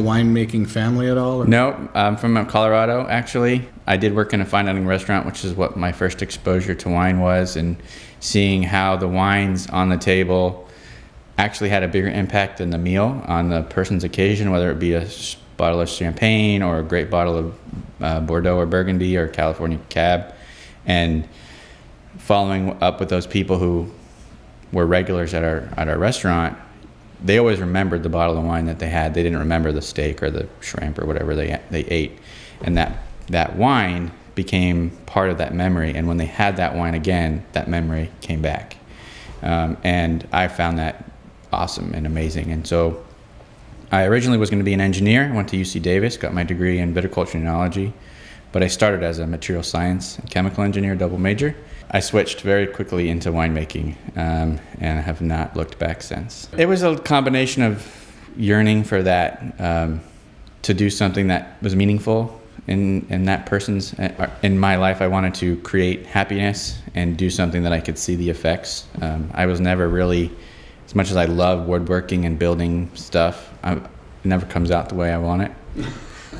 winemaking family at all? Or? No, I'm from Colorado, actually. I did work in a fine dining restaurant, which is what my first exposure to wine was, and seeing how the wines on the table actually had a bigger impact than the meal on the person's occasion, whether it be a bottle of champagne or a great bottle of Bordeaux or Burgundy or California Cab. And following up with those people who were regulars at our restaurant, they always remembered the bottle of wine that they had. They didn't remember the steak or the shrimp or whatever they ate. And that wine became part of that memory. And when they had that wine again, that memory came back. And I found that awesome and amazing. And so I originally was going to be an engineer. I went to UC Davis, got my degree in viticulture and enology, but I started as a material science and chemical engineer, double major. I switched very quickly into winemaking and have not looked back since. It was a combination of yearning for that, to do something that was meaningful in that person's, in my life. I wanted to create happiness and do something that I could see the effects. I was never really, as much as I love woodworking and building stuff, it never comes out the way I want it.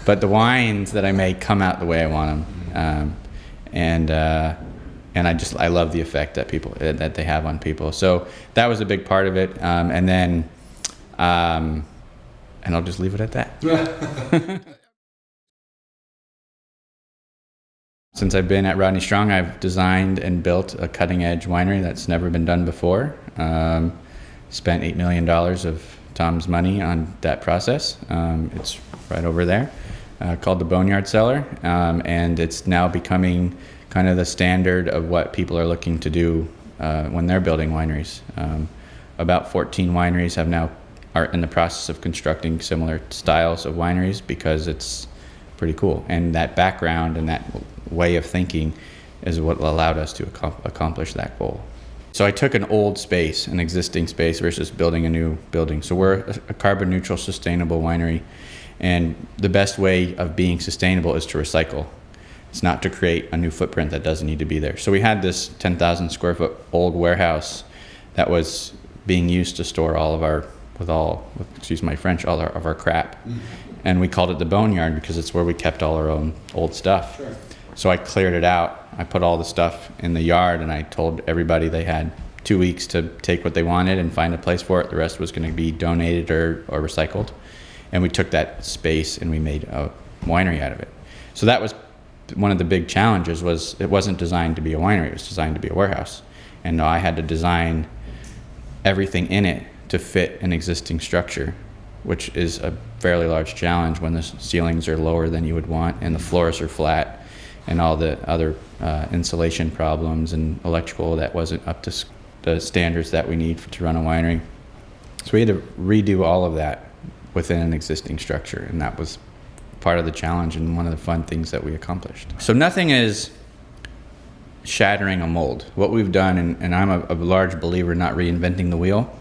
But the wines that I make come out the way I want them. And I love the effect that they have on people. So that was a big part of it. And then, and I'll just leave it at that. Since I've been at Rodney Strong, I've designed and built a cutting-edge winery that's never been done before. Spent $8 million of Tom's money on that process. It's right over there, called the Boneyard Cellar, and it's now becoming kind of the standard of what people are looking to do when they're building wineries. About 14 wineries are in the process of constructing similar styles of wineries because it's pretty cool. And that background and that way of thinking is what allowed us to accomplish that goal. So I took an old space, an existing space, versus building a new building. So we're a carbon neutral, sustainable winery. And the best way of being sustainable is to recycle. It's not to create a new footprint that doesn't need to be there. So we had this 10,000 square foot old warehouse that was being used to store all of our, excuse my French, all of our crap. Mm-hmm. And we called it the Boneyard because it's where we kept all our own old stuff. Sure. So I cleared it out. I put all the stuff in the yard, and I told everybody they had 2 weeks to take what they wanted and find a place for it. The rest was going to be donated or recycled. And we took that space and we made a winery out of it. So that was one of the big challenges. Was it wasn't designed to be a winery, it was designed to be a warehouse. And I had to design everything in it to fit an existing structure, which is a fairly large challenge when the ceilings are lower than you would want and the floors are flat and all the other insulation problems and electrical that wasn't up to the standards that we need to run a winery. So we had to redo all of that within an existing structure, and that was part of the challenge and one of the fun things that we accomplished. So nothing is shattering a mold. What we've done, and I'm a large believer in not reinventing the wheel,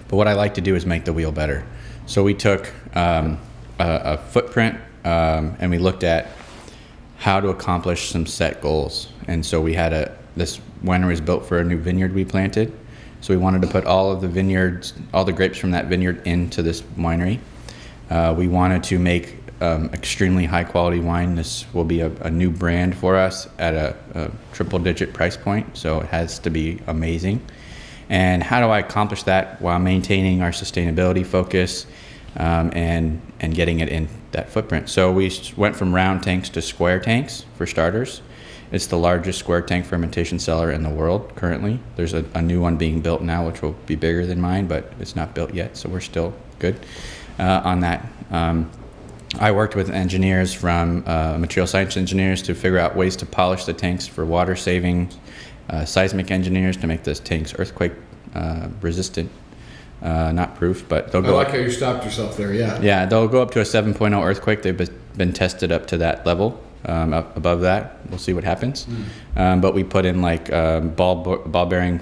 but what I like to do is make the wheel better. So we took a footprint and we looked at how to accomplish some set goals. And so we had this winery was built for a new vineyard we planted. So we wanted to put all of the vineyards, all the grapes from that vineyard into this winery. We wanted to make extremely high quality wine. This will be a new brand for us at a triple digit price point. So it has to be amazing. And how do I accomplish that while maintaining our sustainability focus and getting it in that footprint? So we went from round tanks to square tanks for starters. It's the largest square tank fermentation cellar in the world currently. There's a new one being built now, which will be bigger than mine, but it's not built yet, so we're still good on that. I worked with engineers from material science engineers to figure out ways to polish the tanks for water saving, seismic engineers to make the tanks earthquake resistant, not proof, but they'll go. I like how you stopped yourself there, yeah. Yeah, they'll go up to a 7.0 earthquake. They've been tested up to that level. Up above that, we'll see what happens. But we put in like ball bearing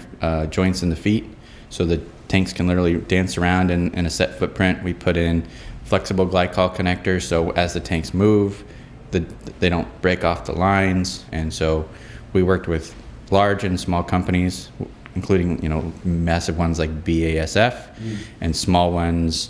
joints in the feet, so the tanks can literally dance around in a set footprint. We put in flexible glycol connectors, so as the tanks move, they don't break off the lines. And so we worked with large and small companies, including massive ones like BASF, and small ones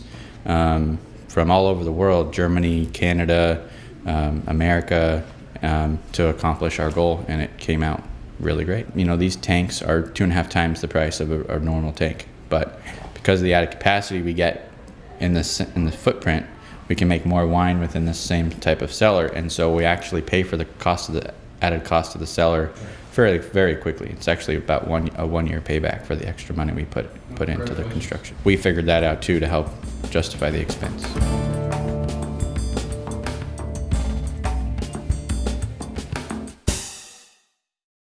from all over the world, Germany, Canada, America, to accomplish our goal, and it came out really great. You know, these tanks are 2.5 times the price of a normal tank, but because of the added capacity we get in the footprint, we can make more wine within the same type of cellar, and so we actually pay for the cost of the added cost of the cellar very quickly. It's actually about a 1 year payback for the extra money we put into the construction. We figured that out too to help justify the expense.